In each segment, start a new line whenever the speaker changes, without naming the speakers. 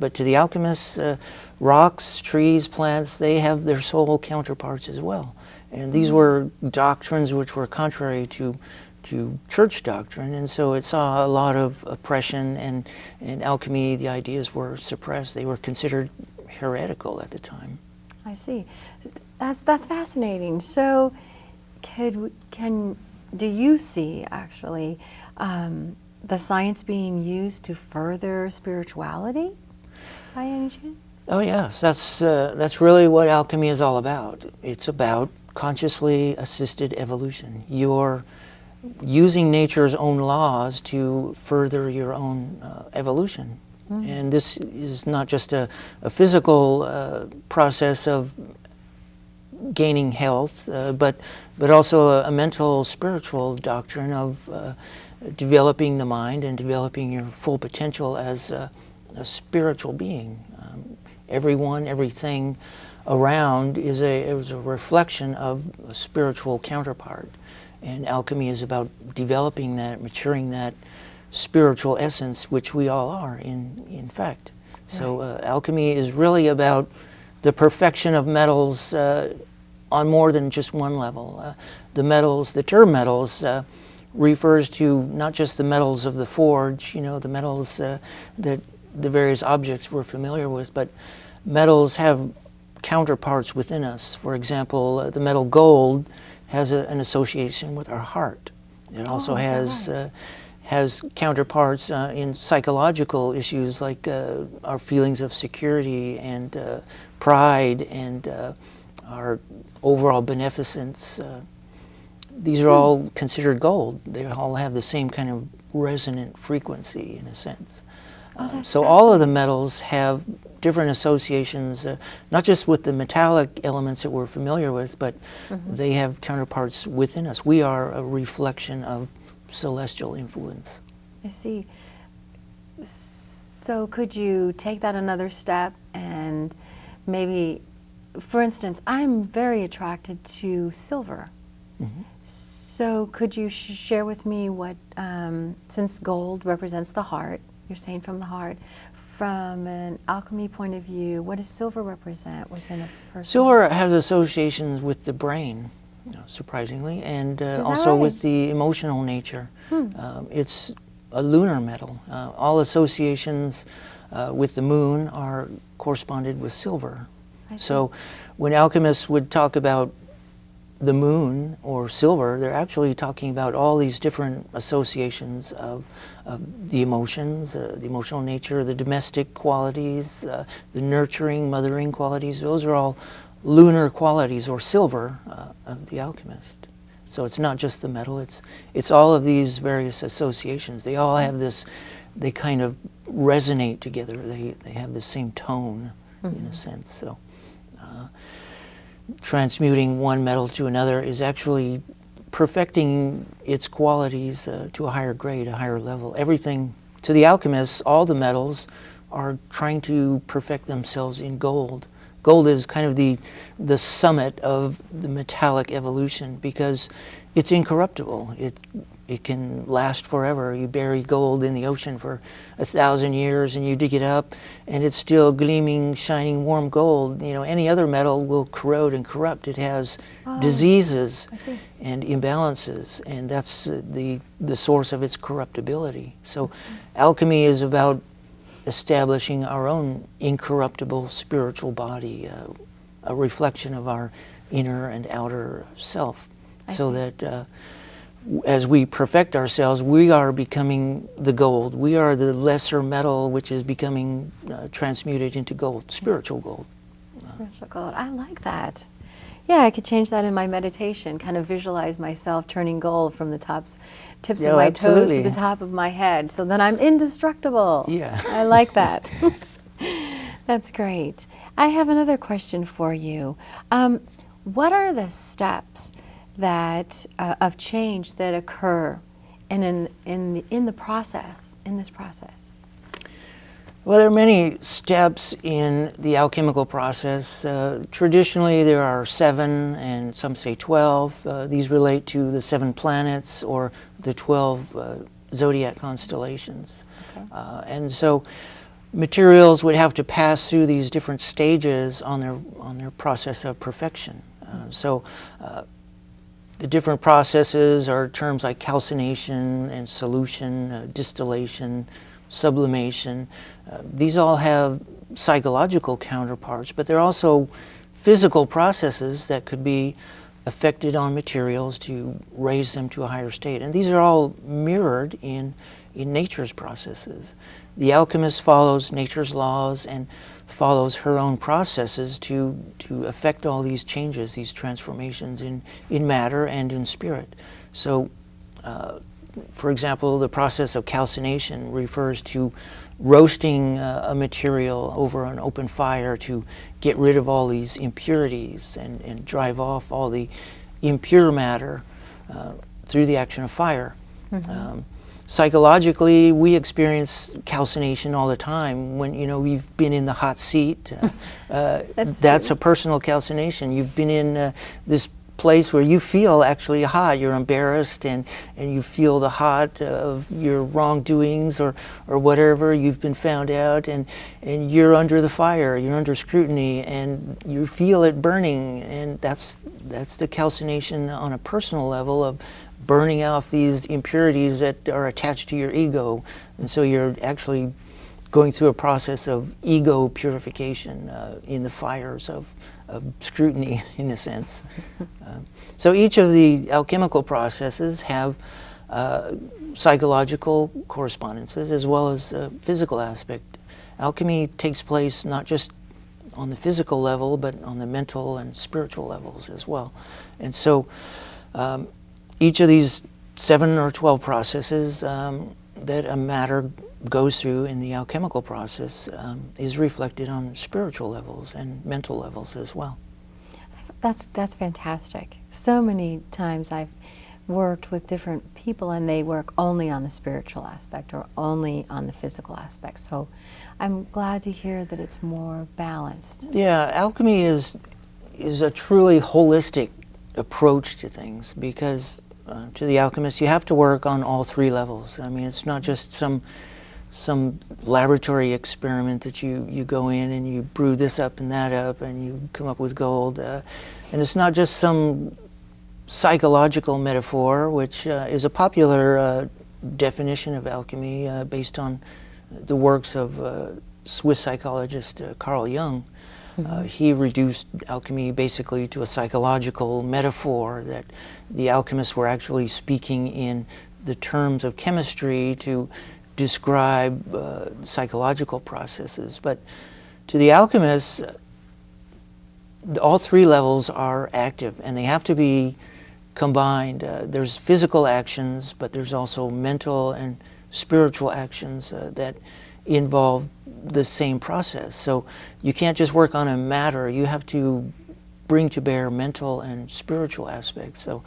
but to the alchemists, rocks, trees, plants, they have their soul counterparts as well. And these were doctrines which were contrary to church doctrine, and so it saw a lot of oppression, and in alchemy the ideas were suppressed. They were considered heretical at the time.
I see. That's fascinating. So do you see actually the science being used to further spirituality by any chance?
Oh yes, that's really what alchemy is all about. It's about consciously assisted evolution. You're using nature's own laws to further your own evolution. And this is not just a physical process of gaining health, but also a mental, spiritual doctrine of developing the mind and developing your full potential as a spiritual being. Everyone, everything around is a reflection of a spiritual counterpart. And alchemy is about developing that, maturing that spiritual essence, which we all are, in fact. So alchemy is really about the perfection of metals on more than just one level. The metals, the term metals, refers to not just the metals of the forge, the metals that the various objects we're familiar with, but metals have counterparts within us. For example, the metal gold has an association with our heart. It also has counterparts in psychological issues like our feelings of security and pride and our overall beneficence. These are all considered gold. They all have the same kind of resonant frequency in a sense. So all of the metals have different associations, not just with the metallic elements that we're familiar with, but they have counterparts within us. We are a reflection of celestial influence.
I see. So could you take that another step and maybe, for instance, I'm very attracted to silver. So could you share with me what, since gold represents the heart, you're saying from the heart, from an alchemy point of view, what does silver represent within a person?
Silver has associations with the brain, surprisingly, and also with the emotional nature. It's a lunar metal. All associations with the moon are corresponded with silver. So when alchemists would talk about the moon or silver, they're actually talking about all these different associations of the emotions, the emotional nature, the domestic qualities, the nurturing, mothering qualities. Those are all lunar qualities, or silver, of the alchemist. So it's not just the metal, it's all of these various associations. They all have this, they kind of resonate together. They have the same tone, in a sense. So transmuting one metal to another is actually perfecting its qualities to a higher grade, a higher level. Everything, to the alchemists, all the metals are trying to perfect themselves in gold. Gold is kind of the summit of the metallic evolution because it's incorruptible. It can last forever. You bury gold in the ocean for 1,000 years and you dig it up and it's still gleaming, shining, warm gold. Any other metal will corrode and corrupt. It has diseases and imbalances, and that's the source of its corruptibility. So alchemy is about establishing our own incorruptible spiritual body, a reflection of our inner and outer self, so that as we perfect ourselves, we are becoming the gold. We are the lesser metal which is becoming transmuted into gold, spiritual gold.
Spiritual gold. I like that. Yeah, I could change that in my meditation, kind of visualize myself turning gold from the tips of my toes to the top of my head, so then I'm indestructible.
Yeah.
I like that. That's great. I have another question for you. What are the steps that of change that occur in this process?
Well, there are many steps in the alchemical process. Traditionally, there are 7, and some say 12. These relate to the 7 planets or the 12 zodiac constellations. And so materials would have to pass through these different stages on their process of perfection. The different processes are terms like calcination and solution, distillation, sublimation. These all have psychological counterparts, but they're also physical processes that could be affected on materials to raise them to a higher state. And these are all mirrored in nature's processes. The alchemist follows nature's laws and follows her own processes to affect all these changes, these transformations in matter and in spirit. So, for example, the process of calcination refers to roasting a material over an open fire to get rid of all these impurities and drive off all the impure matter through the action of fire.
Mm-hmm.
Psychologically, we experience calcination all the time. When we've been in the hot seat, that's a personal calcination. You've been in this place where you feel actually hot. You're embarrassed and you feel the hot of your wrongdoings or whatever. You've been found out and you're under the fire. You're under scrutiny and you feel it burning. And that's the calcination on a personal level of burning off these impurities that are attached to your ego. And so you're actually going through a process of ego purification in the fires of scrutiny, in a sense. So each of the alchemical processes have psychological correspondences as well as a physical aspect. Alchemy takes place not just on the physical level, but on the mental and spiritual levels as well. And so each of these 7 or 12 processes that a matter goes through in the alchemical process is reflected on spiritual levels and mental levels as well.
That's fantastic. So many times I've worked with different people and they work only on the spiritual aspect or only on the physical aspect. So I'm glad to hear that it's more balanced.
Yeah, alchemy is a truly holistic approach to things because to the alchemist you have to work on all 3 levels. I mean, it's not just some laboratory experiment that you go in and you brew this up and that up and you come up with gold. And it's not just some psychological metaphor, which is a popular definition of alchemy based on the works of Swiss psychologist Carl Jung. Mm-hmm. He reduced alchemy basically to a psychological metaphor that the alchemists were actually speaking in the terms of chemistry to describe psychological processes. But to the alchemists, all 3 levels are active and they have to be combined. There's physical actions, but there's also mental and spiritual actions that involve the same process. So you can't just work on a matter, you have to bring to bear mental and spiritual aspects. So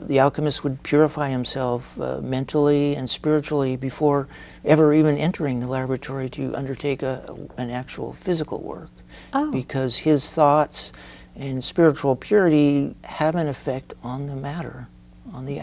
the alchemist would purify himself mentally and spiritually before ever even entering the laboratory to undertake an actual physical work. Oh. Because his thoughts and spiritual purity have an effect on the matter, on the